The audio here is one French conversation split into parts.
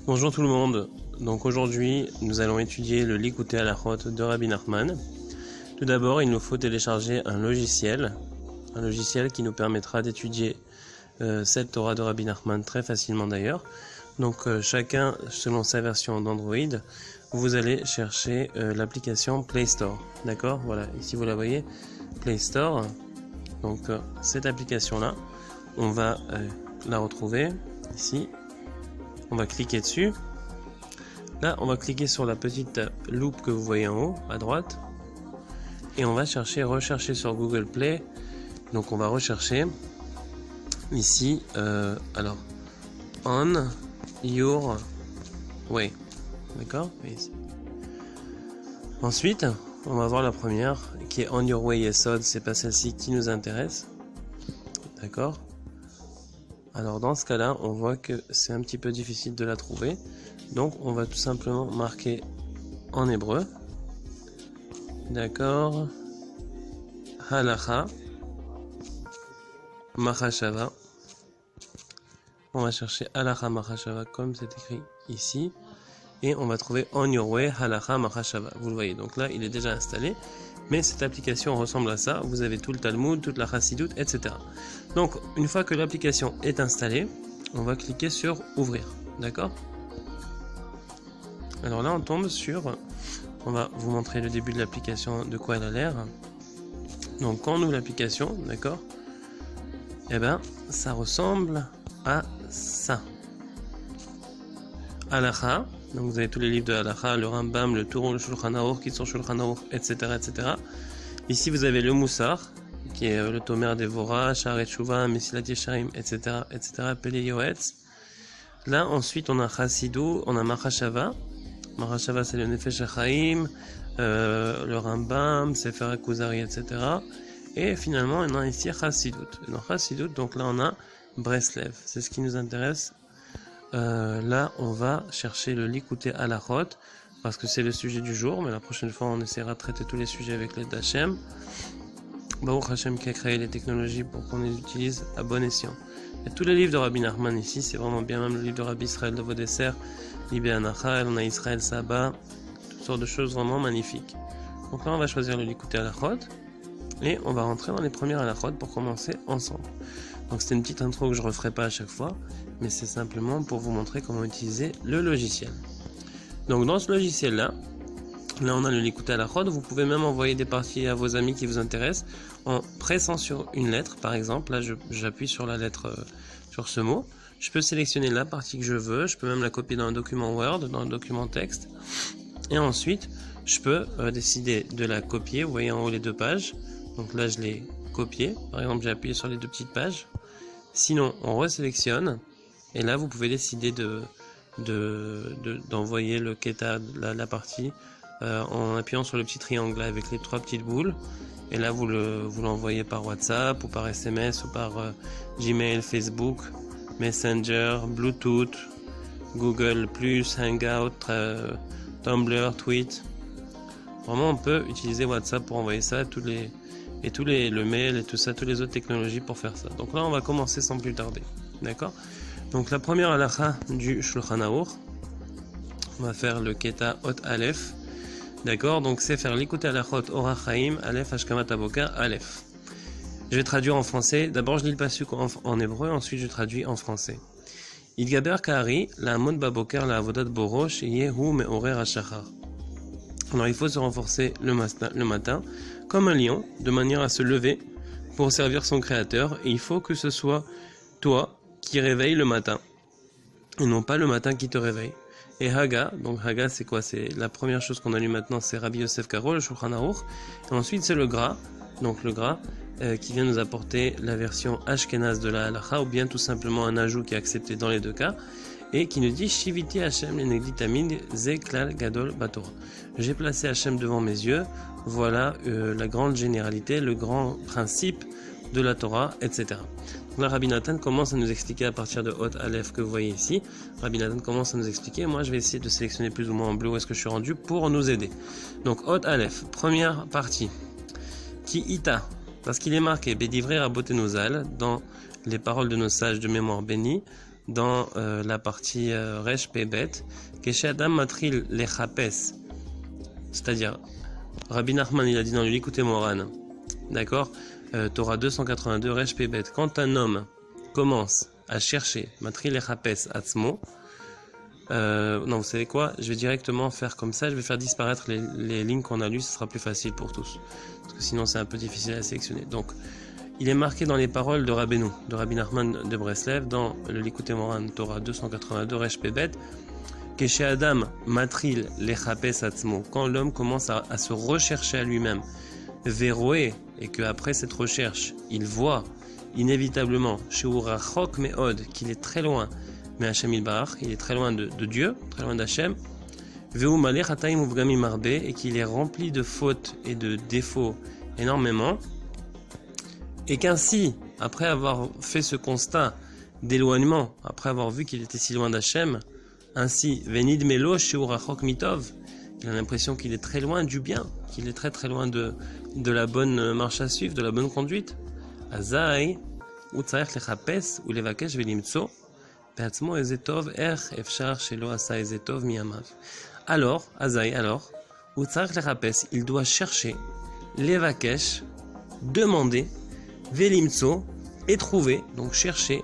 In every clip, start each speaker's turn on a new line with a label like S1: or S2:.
S1: Bonjour tout le monde. Donc aujourd'hui, nous allons étudier le Likutei Halachot de Rabbi Nachman. Tout d'abord, il nous faut télécharger un logiciel qui nous permettra d'étudier cette Torah de Rabbi Nachman très facilement d'ailleurs. Donc chacun selon sa version d'Android, vous allez chercher l'application Play Store. D'accord? Voilà, ici vous la voyez, Play Store. Donc cette application-là, on va la retrouver ici. On va cliquer dessus. Là, on va cliquer sur la petite loupe que vous voyez en haut, à droite. Et on va rechercher sur Google Play. Donc, on va rechercher ici, alors, On Your Way. D'accord? Ensuite, on va voir la première, qui est On Your Way Yesod. C'est pas celle-ci qui nous intéresse. D'accord? Alors dans ce cas-là, on voit que c'est un petit peu difficile de la trouver. Donc on va tout simplement marquer en hébreu. D'accord. Halacha. Machashava. On va chercher Halacha Machashava comme c'est écrit ici. Et on va trouver On Your Way Halacha Machashava. Vous le voyez, donc là il est déjà installé. Mais cette application ressemble à ça. Vous avez tout le Talmud, toute la Chassidoute, etc. Donc, une fois que l'application est installée, on va cliquer sur Ouvrir. D'accord? Alors là, on tombe sur... On va vous montrer le début de l'application, de quoi elle a l'air. Donc, quand on ouvre l'application, d'accord? Eh bien, ça ressemble à ça. Halacha. Donc vous avez tous les livres de Halacha, le Rambam, le Tour, le Shulchan Aruch, qui sont Shulchan Aruch, etc., etc. Ici vous avez le Moussar, qui est le Tomer Devora, Sha'arei Tshuva, Mesilat Yesharim, etc., etc., Pelei Yoetz. Là ensuite on a Chassidou, on a Machashava. Machashava c'est le Nefesh HaChaim, le Rambam, Sefer HaKuzari, etc. Et finalement on a ici Chassidut. Dans Chassidut, donc là on a Breslev, c'est ce qui nous intéresse. Là, on va chercher le Likutei Halachot parce que c'est le sujet du jour, mais la prochaine fois, on essaiera de traiter tous les sujets avec l'aide d'Hachem. Baruch Hashem qui a créé les technologies pour qu'on les utilise à bon escient. Il y a tous les livres de Rabbi Nachman ici, c'est vraiment bien, même le livre de Rabbi Israël de Vodesser, Libé Anachal, on a Israël Saba, toutes sortes de choses vraiment magnifiques. Donc là, on va choisir le Likutei Halachot et on va rentrer dans les premières Halachot pour commencer ensemble. Donc c'est une petite intro que je ne referai pas à chaque fois, mais c'est simplement pour vous montrer comment utiliser le logiciel. Donc dans ce logiciel-là, là on a le Likutei Halachot, vous pouvez même envoyer des parties à vos amis qui vous intéressent en pressant sur une lettre, par exemple, là j'appuie sur la lettre, sur ce mot, je peux sélectionner la partie que je veux, je peux même la copier dans un document Word, dans un document texte, et ensuite je peux décider de la copier, vous voyez en haut les deux pages, donc là je l'ai copié, par exemple j'ai appuyé sur les deux petites pages. Sinon, on resélectionne et là vous pouvez décider d'envoyer le Keta, la partie, en appuyant sur le petit triangle avec les trois petites boules. Et là vous l'envoyez par WhatsApp ou par SMS ou par Gmail, Facebook, Messenger, Bluetooth, Google+, Hangout, Tumblr, Tweet. Vraiment on peut utiliser WhatsApp pour envoyer ça à le mail et tout ça, toutes les autres technologies pour faire ça. Donc là, on va commencer sans plus tarder. D'accord? Donc la première halakha du Shulchan Aruch, on va faire le Keta Hot Aleph. D'accord? Donc c'est faire Likutei Halachot Orach Chaim, Aleph, Hashkamat Avoka, Aleph. Je vais traduire en français. D'abord, je lis le pasuk en hébreu, ensuite je traduis en français. Idgaber Kahari, la Amod Baboker, la Avodat Borosh, Yehu Me'orer HaShachar. Alors il faut se renforcer le matin comme un lion, de manière à se lever pour servir son créateur, et il faut que ce soit toi qui réveille le matin, et non pas le matin qui te réveille. Et Haga, donc Haga c'est quoi? C'est la première chose qu'on a lu maintenant, c'est Rabbi Yosef Karo, le Shulchan Aruch, et ensuite c'est le Gra, donc le Gra, qui vient nous apporter la version Ashkenaz de la Halacha, ou bien tout simplement un ajout qui est accepté dans les deux cas, et qui nous dit Shiviti Hashem lenegdi tamid ze klal gadol batorah. J'ai placé Hashem devant mes yeux, voilà la grande généralité, le grand principe de la Torah, etc. Donc là, Rabbi Nathan commence à nous expliquer à partir de Hot Aleph que vous voyez ici. Rabbi Nathan commence à nous expliquer. Moi, je vais essayer de sélectionner plus ou moins en bleu où est-ce que je suis rendu pour nous aider. Donc Hot Aleph, première partie. Ki ita, parce qu'il est marqué Bédivré Rabotenu Zal dans les paroles de nos sages de mémoire bénie. dans la partie Resh Pebet, Keshe Adam Matril Lechapes, c'est-à-dire Rabbi Nachman il a dit dans le Likutei Moharan, d'accord, Torah 282 Resh Pebet, quand un homme commence à chercher Matril Lechapes Atzmo, non, vous savez quoi, je vais directement faire comme ça, je vais faire disparaître les lignes qu'on a lues, ce sera plus facile pour tous, parce que sinon c'est un peu difficile à sélectionner. Donc il est marqué dans les paroles de Rabbeinu, de Rabbi Nachman de Breslev, dans le Likutei Moharan Torah 282 Resh Pebet, Keshe Adam Matril Lechapes Atzmo, quand l'homme commence à se rechercher à lui-même, Veroé, et qu'après cette recherche, il voit inévitablement Sheu Rachok Me'od, qu'il est très loin, mais Hashem Yitbarach, il est très loin de Dieu, très loin d'Hashem, Veu Maleh Chataim Uvgamim Arbe, et qu'il est rempli de fautes et de défauts énormément, et qu'ainsi, après avoir fait ce constat d'éloignement, après avoir vu qu'il était si loin d'Hachem, ainsi, Venid Melo Sheu Rachok Mitov, il a l'impression qu'il est très loin du bien, qu'il est très très loin de la bonne marche à suivre, de la bonne conduite. Azai, ou tzarech lechapes, ou levakesh velimtso, be'atzmo ezetov efshar shelo asa ezetov miyamav. Alors, Azai, ou tzarech lechapes, il doit chercher, levakesh, demander, velimtso, et trouver, donc chercher,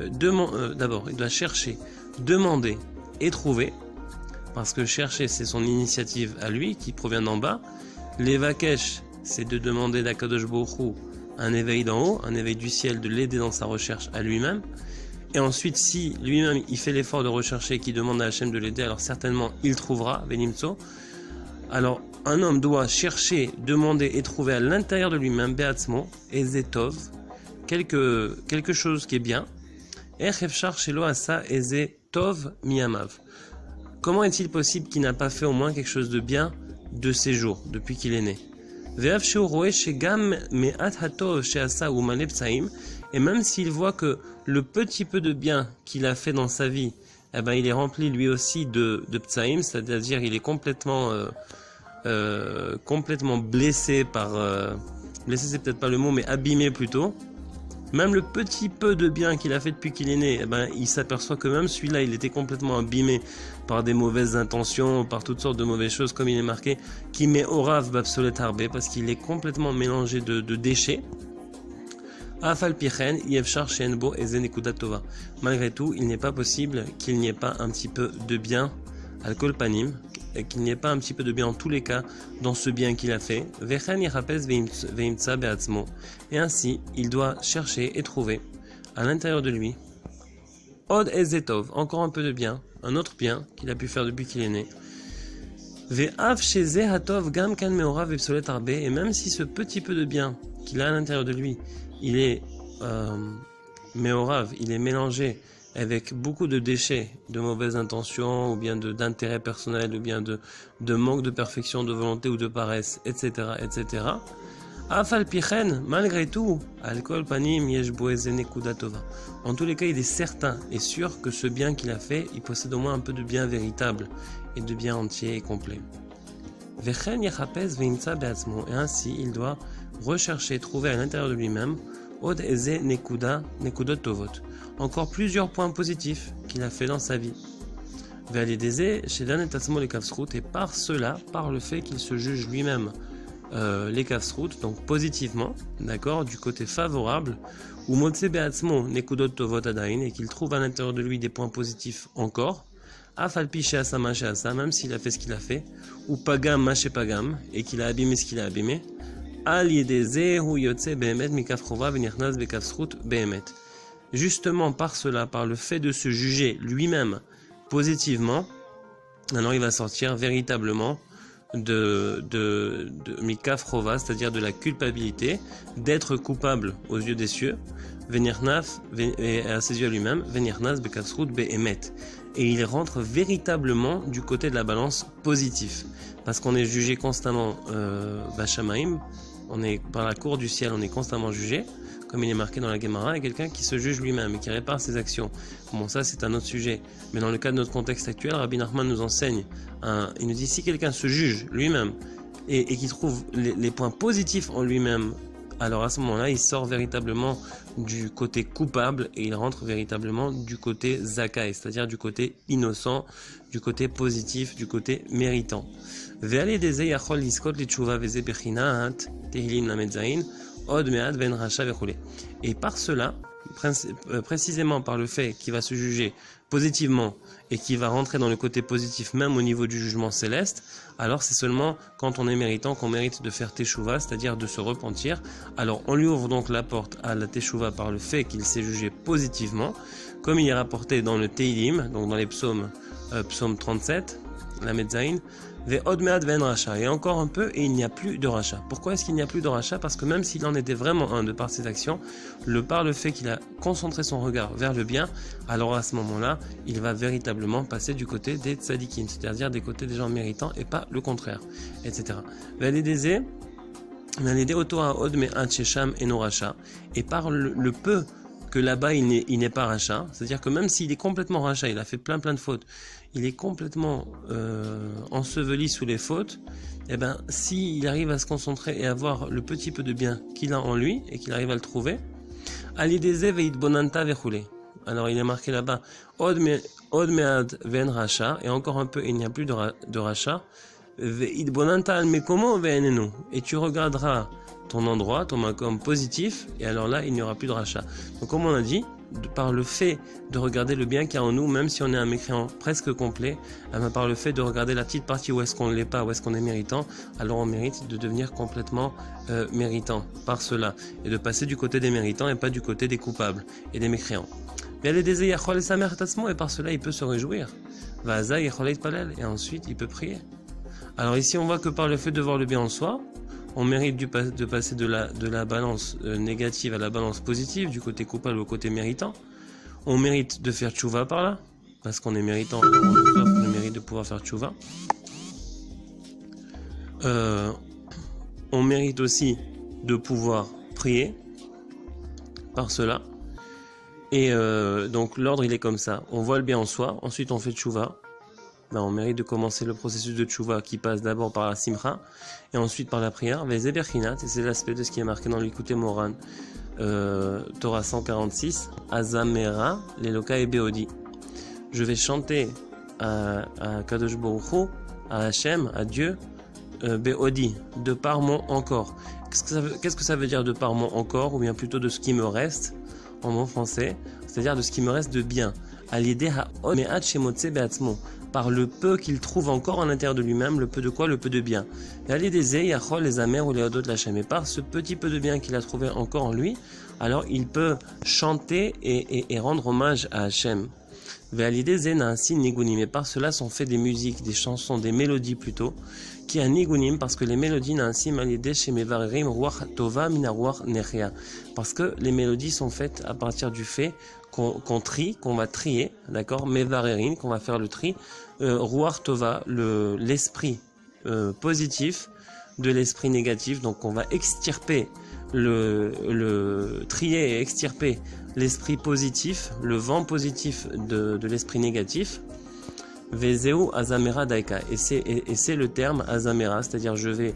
S1: d'abord, il doit chercher, demander et trouver, parce que chercher c'est son initiative à lui qui provient d'en bas. Levakesh, c'est de demander d'Akadosh Baruch Hu un éveil d'en haut, un éveil du ciel, de l'aider dans sa recherche à lui-même. Et ensuite, si lui-même il fait l'effort de rechercher et qu'il demande à Hachem de l'aider, alors certainement il trouvera, Venimtso. Alors un homme doit chercher, demander et trouver à l'intérieur de lui-même, Beatzmo, et Zetov, quelque chose qui est bien. Efshar shelo asa ezetov miyamav. Comment est-il possible qu'il n'a pas fait au moins quelque chose de bien de ses jours, depuis qu'il est né? Et même s'il voit que le petit peu de bien qu'il a fait dans sa vie, eh ben, il est rempli lui aussi de psaïm, c'est-à-dire il est complètement blessé par... blessé c'est peut-être pas le mot, mais abîmé plutôt. Même le petit peu de bien qu'il a fait depuis qu'il est né, eh ben, il s'aperçoit que même celui-là, il était complètement abîmé par des mauvaises intentions, par toutes sortes de mauvaises choses, comme il est marqué, qui met au rave babsolet harbe, parce qu'il est complètement mélangé de déchets. Malgré tout, il n'est pas possible qu'il n'y ait pas un petit peu de bien, alcool panim, qu'il n'y ait pas un petit peu de bien en tous les cas dans ce bien qu'il a fait. Et ainsi, il doit chercher et trouver à l'intérieur de lui Od Ezetov, encore un peu de bien, un autre bien qu'il a pu faire depuis qu'il est né. Et même si ce petit peu de bien qu'il a à l'intérieur de lui, il est méorav, il est mélangé avec beaucoup de déchets, de mauvaises intentions, ou bien d'intérêt personnel, ou bien de manque de perfection, de volonté ou de paresse, etc., etc. Afal pichen, malgré tout, alcool panim yeshboeze nekuda tova. En tous les cas, il est certain et sûr que ce bien qu'il a fait, il possède au moins un peu de bien véritable et de bien entier et complet. Vechen yachapes veinsa beatzmo, et ainsi il doit rechercher, trouver à l'intérieur de lui-même od eze nekudot tovot. Encore plusieurs points positifs qu'il a fait dans sa vie. Et par cela, par le fait qu'il se juge lui-même les kafsrout, donc positivement, d'accord, du côté favorable, ou motse beatzmo nekudot tovot adain, et qu'il trouve à l'intérieur de lui des points positifs encore, afalpi sheasa ma sheasa, même s'il a fait ce qu'il a fait, ou pagam ma pagam, et qu'il a abîmé ce qu'il a abîmé, al yedeze hu yotse behemet mikafrova v'nichnas bekafsrout behemet. Justement par cela, par le fait de se juger lui-même positivement, alors il va sortir véritablement de mikafrova, c'est-à-dire de la culpabilité, d'être coupable aux yeux des cieux, venirnaf, et à ses yeux lui-même, venirnas bekafsrout behemet. Et il rentre véritablement du côté de la balance positive, parce qu'on est jugé constamment bashamaim, on est par la cour du ciel, on est constamment jugé. Comme il est marqué dans la Gemara, et quelqu'un qui se juge lui-même et qui répare ses actions. Bon, ça c'est un autre sujet. Mais dans le cas de notre contexte actuel, Rabbi Nachman nous enseigne, il nous dit si quelqu'un se juge lui-même et qui trouve les points positifs en lui-même alors à ce moment-là, il sort véritablement du côté coupable et il rentre véritablement du côté zakai, c'est-à-dire du côté innocent, du côté positif, du côté méritant. Et par cela, précisément par le fait qu'il va se juger positivement et qui va rentrer dans le côté positif même au niveau du jugement céleste, alors c'est seulement quand on est méritant qu'on mérite de faire teshuva, c'est-à-dire de se repentir. Alors on lui ouvre donc la porte à la teshuva par le fait qu'il s'est jugé positivement, comme il est rapporté dans le Teilim, donc dans les psaumes, psaume 37, la Medzaïn, et encore un peu, et il n'y a plus de rachat. Pourquoi est-ce qu'il n'y a plus de rachat? Parce que même s'il en était vraiment un de par ses actions, par le fait qu'il a concentré son regard vers le bien, alors à ce moment-là, il va véritablement passer du côté des tzadikim, c'est-à-dire des côtés des gens méritants et pas le contraire, etc. Et par le peu que là-bas il n'est pas rachat, c'est-à-dire que même s'il est complètement rachat, il a fait plein de fautes, il est complètement enseveli sous les fautes, et ben s'il arrive à se concentrer et à voir le petit peu de bien qu'il a en lui et qu'il arrive à le trouver, alors il est marqué là-bas od me'ad ven racha, et encore un peu il n'y a plus de rachat, et tu regarderas ton endroit, ton makom positif, et alors là il n'y aura plus de rachat. Donc comme on a dit, par le fait de regarder le bien qu'il y a en nous, même si on est un mécréant presque complet, par le fait de regarder la petite partie où est-ce qu'on ne l'est pas, où est-ce qu'on est méritant, alors on mérite de devenir complètement méritant par cela, et de passer du côté des méritants et pas du côté des coupables et des mécréants. Et par cela il peut se réjouir, et ensuite il peut prier. Alors ici on voit que par le fait de voir le bien en soi, on mérite de passer de la balance négative à la balance positive, du côté coupable au côté méritant. On mérite de faire tchouva par là, parce qu'on est méritant, on nous offre le mérite de pouvoir faire tchouva. On mérite aussi de pouvoir prier par cela. Et donc l'ordre il est comme ça, on voit le bien en soi, ensuite on fait tchouva. On mérite de commencer le processus de tchouva qui passe d'abord par la simcha et ensuite par la prière. Et c'est l'aspect de ce qui est marqué dans l'Ikouté Moran, Torah 146, Azamera, l'Eloka et Beodi. Je vais chanter à Kadosh Baruch Hu, à Hachem, à Dieu, Beodi, de par mon encore. Qu'est-ce que ça veut dire de par mon encore, ou bien plutôt de ce qui me reste en bon français, c'est-à-dire de ce qui me reste de bien. Par le peu qu'il trouve encore à l'intérieur de lui-même, le peu de quoi? Le peu de bien. Et par ce petit peu de bien qu'il a trouvé encore en lui, alors il peut chanter et rendre hommage à Hachem. Et par cela sont faits des musiques, des chansons, des mélodies plutôt, qui a nigunim, parce que les mélodies parce que les mélodies sont faites à partir du fait qu'on trie, qu'on va trier, d'accord, mevarerin, qu'on va faire le tri, ruach tova, l'esprit positif de l'esprit négatif, donc on va extirper trier et extirper l'esprit positif, le vent positif de l'esprit négatif. Vezeu azamera daika, et c'est le terme azamera, c'est-à-dire je vais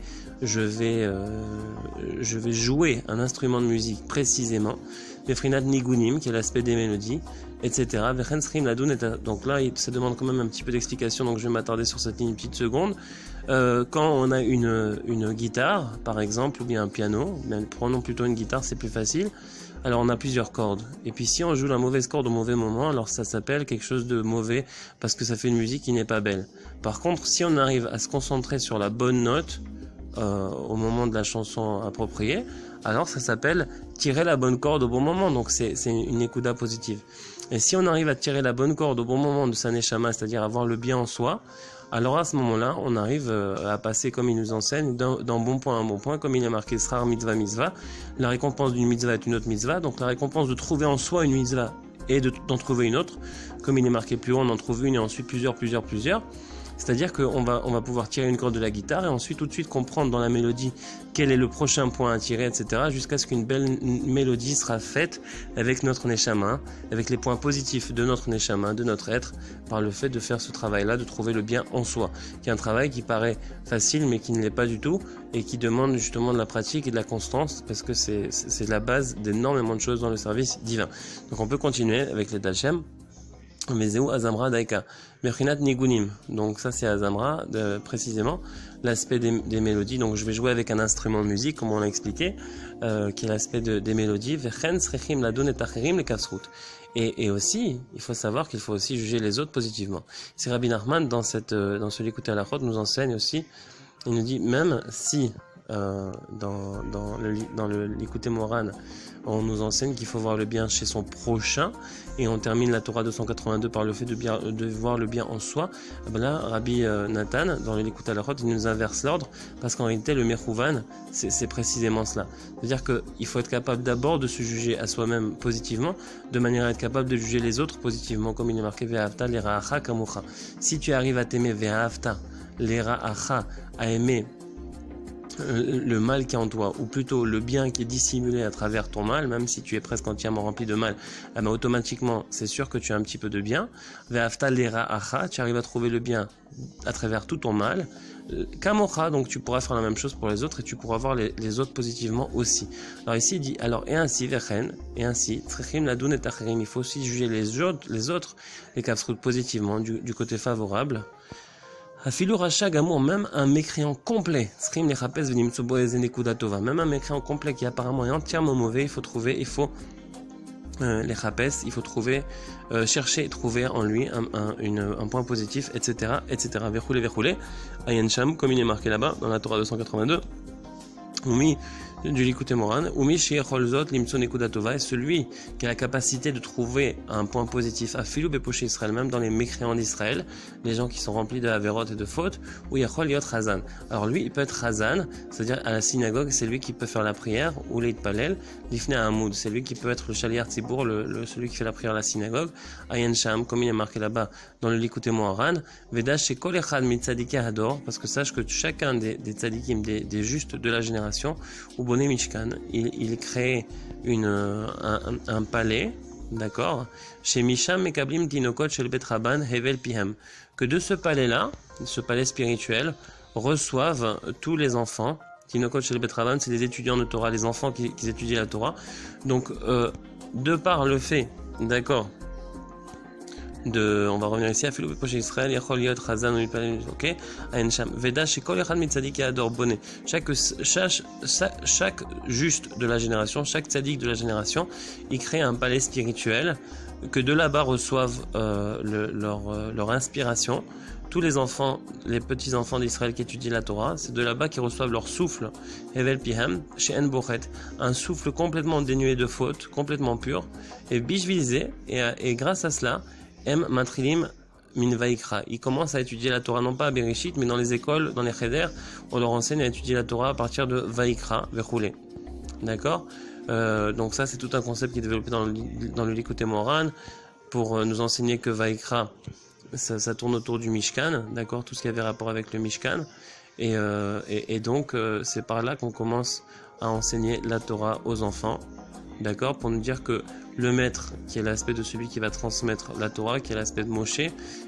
S1: jouer un instrument de musique précisément, Vefrinat nigunim, qui est l'aspect des mélodies, etc. Donc là ça demande quand même un petit peu d'explication, donc je vais m'attarder sur cette ligne une petite seconde. Quand on a une guitare par exemple, ou bien un piano, prenons plutôt une guitare, c'est plus facile. Alors on a plusieurs cordes, et puis si on joue la mauvaise corde au mauvais moment, alors ça s'appelle quelque chose de mauvais, parce que ça fait une musique qui n'est pas belle. Par contre, si on arrive à se concentrer sur la bonne note au moment de la chanson appropriée, alors ça s'appelle tirer la bonne corde au bon moment, donc c'est une ékouda positive. Et si on arrive à tirer la bonne corde au bon moment de sa neshama, c'est-à-dire avoir le bien en soi, alors à ce moment-là, on arrive à passer, comme il nous enseigne, d'un bon point à un bon point, comme il est marqué Srar mitzvah mitzvah. La récompense d'une mitzvah est une autre mitzvah, donc la récompense de trouver en soi une mitzvah et d'en trouver une autre, comme il est marqué plus haut, on en trouve une et ensuite plusieurs. C'est-à-dire qu'on va pouvoir tirer une corde de la guitare et ensuite tout de suite comprendre dans la mélodie quel est le prochain point à tirer, etc. jusqu'à ce qu'une belle mélodie sera faite avec notre neshama, avec les points positifs de notre neshama, de notre être, par le fait de faire ce travail-là, de trouver le bien en soi, qui est un travail qui paraît facile mais qui ne l'est pas du tout et qui demande justement de la pratique et de la constance parce que c'est la base d'énormément de choses dans le service divin. Donc on peut continuer avec les Dalshem. Vezeu Azamra Daika. Merchinat Nigunim. Donc ça c'est Azamra, précisément, l'aspect des mélodies. Donc je vais jouer avec un instrument de musique, comme on l'a expliqué, qui est l'aspect des mélodies. Vechen Srechim Ladon et Tacherim le Kasrut. Et aussi, il faut savoir qu'il faut aussi juger les autres positivement. C'est Rabbi Nachman, dans ce Likutei Halachot, nous enseigne aussi, il nous dit, même si dans le Likutei Moharan, on nous enseigne qu'il faut voir le bien chez son prochain, et on termine la Torah 282 par le fait de voir le bien en soi. Là, Rabbi Nathan, dans le Likutei Halachot, il nous inverse l'ordre, parce qu'en réalité, le Mechouvan, c'est précisément cela. C'est-à-dire qu'il faut être capable d'abord de se juger à soi-même positivement, de manière à être capable de juger les autres positivement, comme il est marqué Ve'ahavta l'ira'acha kamocha. Si tu arrives à t'aimer Ve'ahavta l'ira'acha, à aimer le mal qui est en toi, ou plutôt le bien qui est dissimulé à travers ton mal, même si tu es presque entièrement rempli de mal, mais automatiquement, c'est sûr que tu as un petit peu de bien. Ve'afta l'ira'acha, tu arrives à trouver le bien à travers tout ton mal. Kamocha, donc tu pourras faire la même chose pour les autres et tu pourras voir les autres positivement aussi. Alors ici, il dit, alors, et ainsi, vechen, et ainsi, trechim ladun et tacherim, il faut aussi juger les autres, les kafsrut positivement, du côté favorable. Afilu Racha Gamour, même un mécréant complet, même un mécréant complet qui apparemment est entièrement mauvais, il faut les chapes, il faut trouver, chercher et trouver en lui un point positif, etc., etc. Verroulé, Ayen Sham, comme il est marqué là-bas dans la Torah 282, du Likutei Moharan, Umi Sheyachol Zot Limtson Nekuda Tova, est celui qui a la capacité de trouver un point positif à Filou Bepoché Israël, même dans les mécréants d'Israël, les gens qui sont remplis de Averot et de fautes, ou Yachol Yot Hazan. Alors lui, il peut être Hazan, c'est-à-dire à la synagogue, c'est lui qui peut faire la prière, ou l'Eid Palel, Lifnei Hamoud, c'est lui qui peut être le Shaliar Tzibour, celui qui fait la prière à la synagogue, Ayen Sham, comme il est marqué là-bas dans le Likutei Moharan, Vedash Shekol Echad Mitzadikei Hador, parce que sache que chacun des tzadikim, des justes de la génération, ou Boné Mishkan, il crée un palais, d'accord, chez Misham Mekablim Tinokot chez le Betraban Hevel Pihem, que de ce palais-là, ce palais spirituel, reçoivent tous les enfants. Tinokot chez le Betraban, c'est les étudiants de Torah, les enfants qui étudient la Torah. Donc, de par le fait, d'accord, on va revenir ici à Philou Bepoché Israël, Yachol Yot Chazan, ok, Aensham, Veda, Shekol Echad Mitzadik et Ador Bonnet. Chaque juste de la génération, chaque tzadik de la génération, il crée un palais spirituel que de là-bas reçoivent leur inspiration. Tous les enfants, les petits enfants d'Israël qui étudient la Torah, c'est de là-bas qu'ils reçoivent leur souffle, Hevel Pihem, chez En Bochet, un souffle complètement dénué de fautes, complètement pur, et bishvilzé, et grâce à cela, Matrilim min Vaikra. Ils commencent à étudier la Torah non pas à Bereshit, mais dans les écoles, dans les cheder, on leur enseigne à étudier la Torah à partir de Vaikra, Verroulé. D'accord. Donc ça, c'est tout un concept qui est développé dans le Likutei Moharan pour nous enseigner que Vaikra, ça tourne autour du Mishkan, d'accord, tout ce qui avait rapport avec le Mishkan. Et donc, c'est par là qu'on commence à enseigner la Torah aux enfants, d'accord, pour nous dire que le maître, qui est l'aspect de celui qui va transmettre la Torah, qui est l'aspect de Moshe,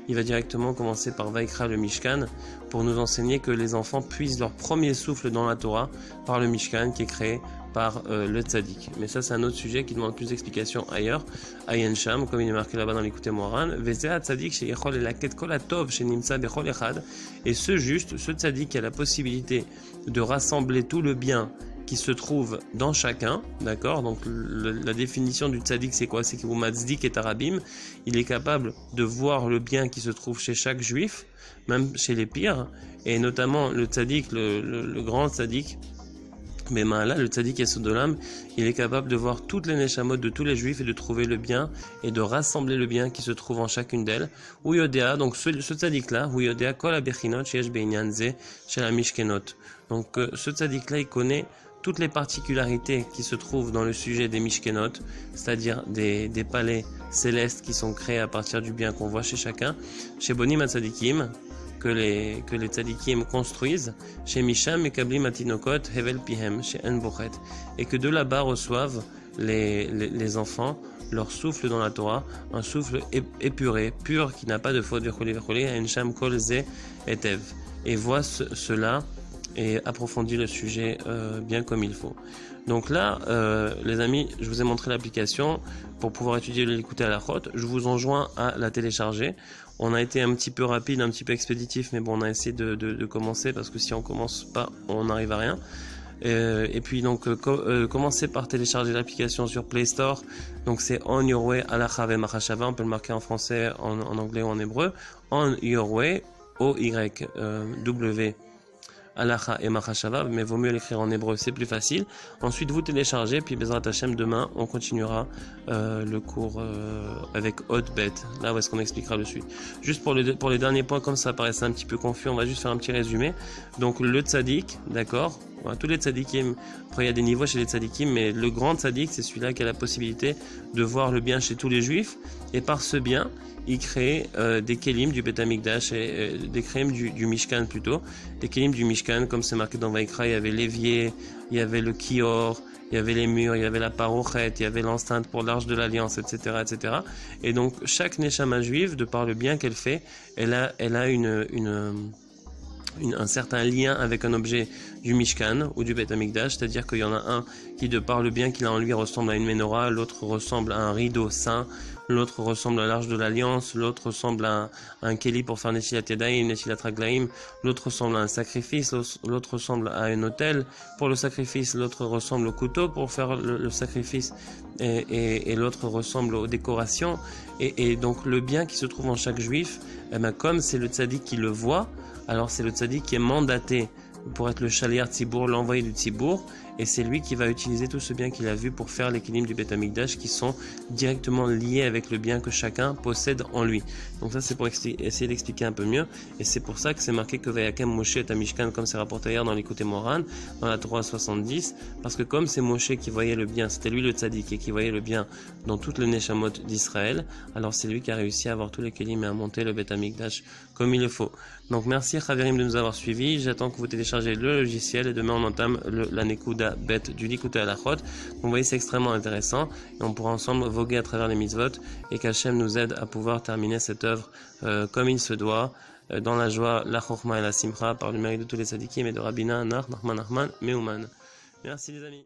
S1: il va directement commencer par Vaikra le Mishkan, pour nous enseigner que les enfants puisent leur premier souffle dans la Torah par le Mishkan qui est créé par le tzaddik. Mais ça, c'est un autre sujet qui demande plus d'explications ailleurs. Ayen Sham, comme il est marqué là-bas dans l'Likutei Moharan, Vezea tzaddik sheyachol elaket kol hatov shenimtza bechol echad. Et ce tzaddik qui a la possibilité de rassembler tout le bien qui se trouve dans chacun, d'accord. Donc la définition du tzaddik, c'est quoi? C'est qu'il matzdik et tarabim, il est capable de voir le bien qui se trouve chez chaque juif, même chez les pires, et notamment le tzaddik, le grand tzaddik, mais là, le tzaddik Yesodolam, il est capable de voir toutes les neshamot de tous les juifs et de trouver le bien et de rassembler le bien qui se trouve en chacune d'elles. Ou Yodea, donc ce tzaddik-là, ou Yodea kol abechinot sheyesh be'inyan ze shel hamishkenot. Donc ce tzaddik-là, il connaît toutes les particularités qui se trouvent dans le sujet des Mishkenot, c'est-à-dire des palais célestes qui sont créés à partir du bien qu'on voit chez chacun. Chez Bonim Hatzadikim, que les tzadikim construisent, chez Misham et Kabli Matinokot, Hevel Pihem, chez Enbochet, et que de là-bas reçoivent les enfants leur souffle dans la Torah, un souffle épuré, pur, qui n'a pas de faute, Ensham Kol Ze Etev, et voit cela et approfondit le sujet bien comme il faut. Donc là, les amis, je vous ai montré l'application pour pouvoir étudier l'écouter à la route. Je vous enjoins à la télécharger. On a été un petit peu rapide, un petit peu expéditif, mais bon, on a essayé de commencer parce que si on commence pas, on n'arrive à rien. Et puis donc commencez par télécharger l'application sur Play Store. Donc c'est On Your Way Halacha V'Machashava. On peut le marquer en français, en anglais ou en hébreu. On Your Way, O-Y-W. Halacha et Machashava, mais vaut mieux l'écrire en hébreu, c'est plus facile. Ensuite, vous téléchargez, puis Bezrat Hashem, demain, on continuera le cours avec Haute Bête, là où est-ce qu'on expliquera le suite. Juste pour les derniers points, comme ça paraissait un petit peu confus, on va juste faire un petit résumé. Donc, le tzaddik, d'accord, voilà, tous les tzaddikim, après il y a des niveaux chez les tzaddikim, mais le grand tzaddik, c'est celui-là qui a la possibilité de voir le bien chez tous les juifs, et par ce bien, il crée des kelim du Beth Amikdash, et des kelim du Mishkan plutôt, des kelim du Mishkan, comme c'est marqué dans Vaikra, il y avait l'évier, il y avait le kior, il y avait les murs, il y avait la parochet, il y avait l'enceinte pour l'arche de l'alliance, etc., etc. Et donc chaque neshama juive, de par le bien qu'elle fait, elle a un certain lien avec un objet du Mishkan ou du Beth Amikdash, c'est-à-dire qu'il y en a un qui, de par le bien qu'il a en lui, ressemble à une menorah, l'autre ressemble à un rideau saint, l'autre ressemble à l'arche de l'alliance, l'autre ressemble à un keli pour faire Netilat Yadayim, Netilat Raglaim, l'autre ressemble à un sacrifice, l'autre ressemble à un autel pour le sacrifice, l'autre ressemble au couteau pour faire le sacrifice, et l'autre ressemble aux décorations, et donc le bien qui se trouve en chaque juif, eh ben, comme c'est le tzaddik qui le voit, alors c'est le tzaddik qui est mandaté pour être le shaliar tzibour, l'envoyé du tzibour, et c'est lui qui va utiliser tout ce bien qu'il a vu pour faire les kelim du Beth Amikdash qui sont directement liés avec le bien que chacun possède en lui. Donc ça c'est pour essayer d'expliquer un peu mieux, et c'est pour ça que c'est marqué que Vayakem Moshe et Mishkan, comme c'est rapporté hier dans l'écoute Moran, dans la Torah 70, parce que comme c'est Moshe qui voyait le bien, c'était lui le tzaddik et qui voyait le bien dans toutes les neshamot d'Israël, alors c'est lui qui a réussi à avoir tous les kelim et à monter le Beth Amikdash comme il le faut. Donc merci Chaverim de nous avoir suivis, j'attends que vous téléchargez le logiciel et demain on entame la Nekuda bête du Likuté à la Chot. Vous voyez, c'est extrêmement intéressant et on pourra ensemble voguer à travers les mitzvot et qu'Hachem nous aide à pouvoir terminer cette œuvre comme il se doit, dans la joie, la chokma et la simcha, par le mérite de tous les tzadikim et de Rabbina Nachman Meuman. Merci les amis.